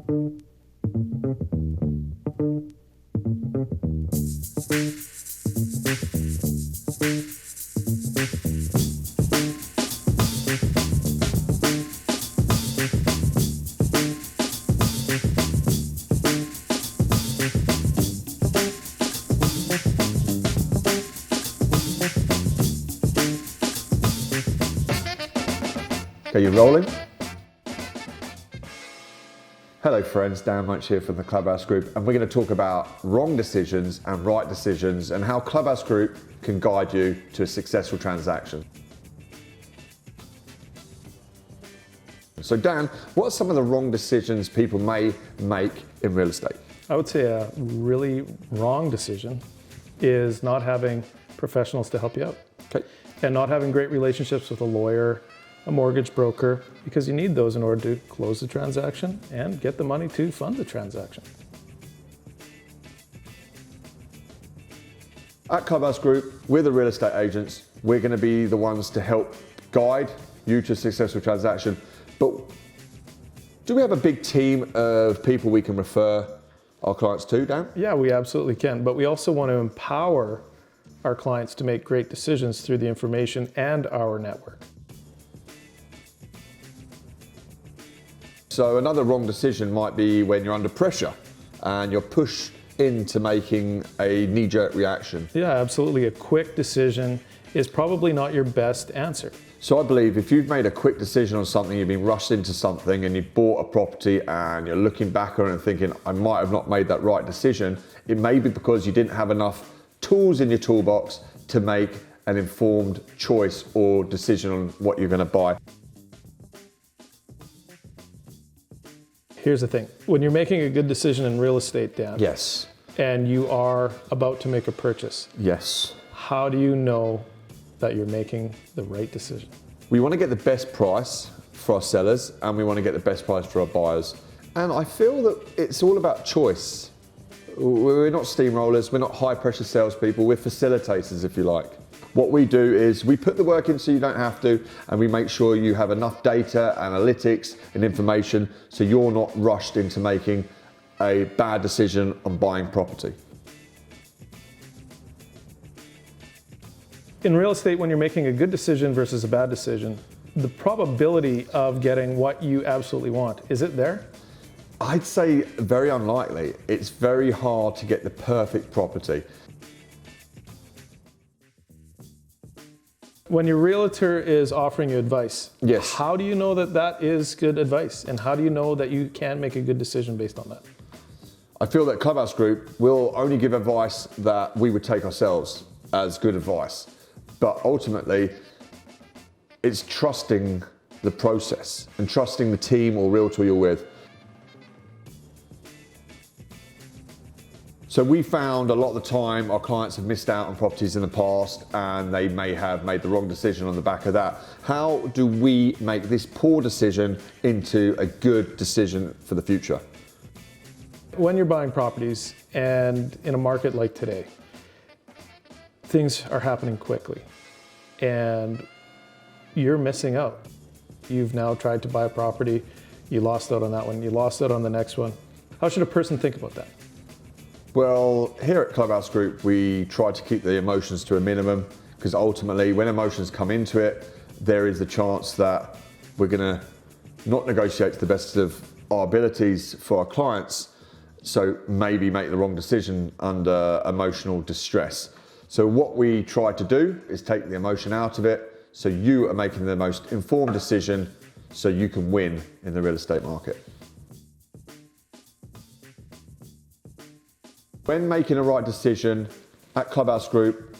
Okay, you're rolling? Hello friends, Dan Munch here from the Clubhouse Group, and we're going to talk about wrong decisions and right decisions and how Clubhouse Group can guide you to a successful transaction. So Dan, what are some of the wrong decisions people may make in real estate? I would say a really wrong decision is not having professionals to help you out. Okay. And not having great relationships with a lawyer, a mortgage broker, because you need those in order to close the transaction and get the money to fund the transaction. At Clubhouse Group, we're the real estate agents. We're going to be the ones to help guide you to a successful transaction. But do we have a big team of people we can refer our clients to, Dan? Yeah, we absolutely can. But we also want to empower our clients to make great decisions through the information and our network. So another wrong decision might be when you're under pressure and you're pushed into making a knee-jerk reaction. Yeah, absolutely. A quick decision is probably not your best answer. So I believe if you've made a quick decision on something, you've been rushed into something and you bought a property and you're looking back on it and thinking, I might have not made that right decision, it may be because you didn't have enough tools in your toolbox to make an informed choice or decision on what you're going to buy. Here's the thing. When you're making a good decision in real estate, Dan, Yes. and you are about to make a purchase, Yes. how do you know that you're making the right decision? We want to get the best price for our sellers and we want to get the best price for our buyers. And I feel that it's all about choice. We're not steamrollers, we're not high pressure salespeople, we're facilitators if you like. What we do is we put the work in so you don't have to, and we make sure you have enough data, analytics and information so you're not rushed into making a bad decision on buying property. In real estate, when you're making a good decision versus a bad decision, the probability of getting what you absolutely want, is it there? I'd say very unlikely. It's very hard to get the perfect property. When your realtor is offering you advice, Yes. how do you know that that is good advice? And how do you know that you can make a good decision based on that? I feel that Clubhouse Group will only give advice that we would take ourselves as good advice. But ultimately, it's trusting the process and trusting the team or realtor you're with. So we found a lot of the time our clients have missed out on properties in the past and they may have made the wrong decision on the back of that. How do we make this poor decision into a good decision for the future? When you're buying properties and in a market like today, things are happening quickly and you're missing out. You've now tried to buy a property, you lost out on that one, you lost out on the next one. How should a person think about that? Well, here at Clubhouse Group, we try to keep the emotions to a minimum because ultimately when emotions come into it, there is the chance that we're going to not negotiate to the best of our abilities for our clients, so maybe make the wrong decision under emotional distress. So what we try to do is take the emotion out of it so you are making the most informed decision so you can win in the real estate market. When making a right decision at Clubhouse Group,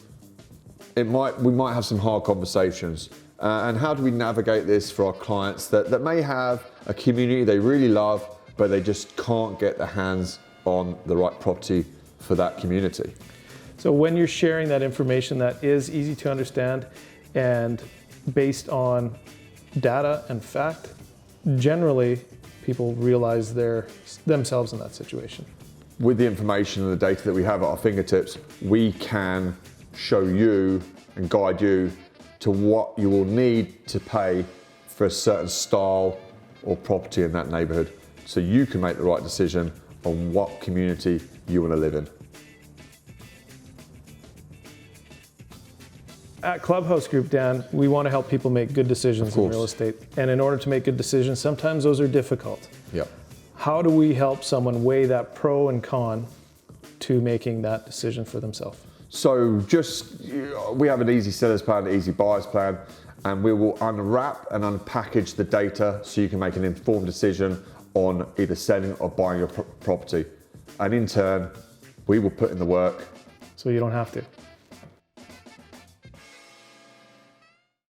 we might have some hard conversations. And how do we navigate this for our clients that may have a community they really love, but they just can't get their hands on the right property for that community? So when you're sharing that information that is easy to understand and based on data and fact, generally people realize they're themselves in that situation. With the information and the data that we have at our fingertips, we can show you and guide you to what you will need to pay for a certain style or property in that neighborhood so you can make the right decision on what community you want to live in. At Clubhouse Group, Dan, we want to help people make good decisions in real estate. And in order to make good decisions, sometimes those are difficult. Yep. How do we help someone weigh that pro and con to making that decision for themselves? So we have an easy seller's plan, an easy buyer's plan, and we will unwrap and unpackage the data so you can make an informed decision on either selling or buying your property. And in turn, we will put in the work. So you don't have to.